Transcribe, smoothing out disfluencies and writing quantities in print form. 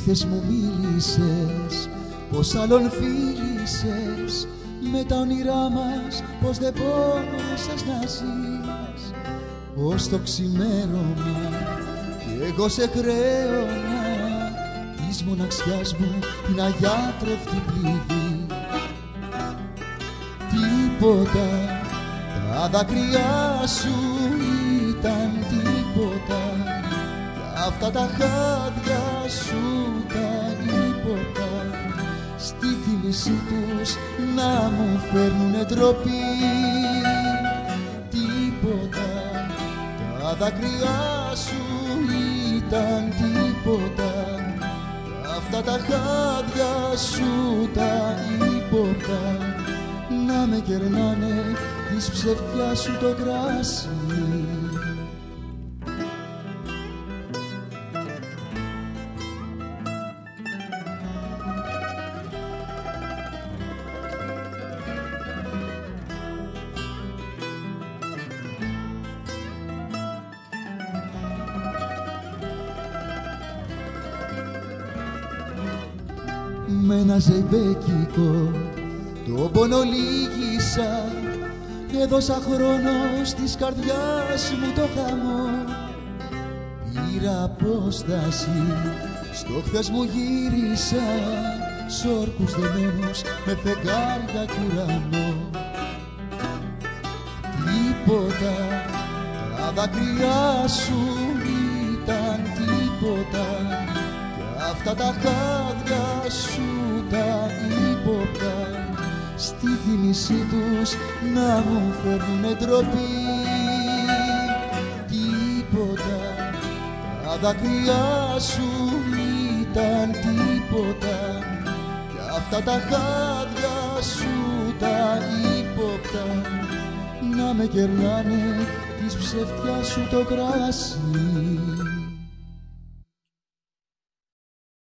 χθες μου μίλησες πως άλλον φίλησες, με τα όνειρά μας πως δεν μπόρεσες να ζεις. Ως το ξημέρωμα κι εγώ σε χρέωνα της μοναξιάς μου την αγιάτρευτη πληγή. Τίποτα, τα δάκρυά σου ήταν τίποτα, κι αυτά τα χάδια σου τα τίποτα, στη θύμησή τους να μου φέρνουνε ντροπή. Τίποτα, τα δάκρυά σου ήταν τίποτα, αυτά τα χάδια σου τα ύποπτα, να με κερνάνε της ψευτιάς σου το κράσι. Με ένα ζεϊμπέκικο το πόνο λύγησα, έδωσα χρόνο στις καρδιάς μου το χαμό. Πήρα απόσταση, στο χθες μου γύρισα, σ' όρκους δεμένους με φεγγάρια κι ουρανό. Τίποτα, τα δάκρυά σου ήταν τίποτα, αυτά τα χάδια σου τα ύποπτα, στη θύμησή τους να μου φέρνουνε ντροπή. Τίποτα, τα δάκρυά σου ήταν τίποτα, κι αυτά τα χάδια σου τα ύποπτα, να με κερνάνε της ψευτιάς σου το κράσι.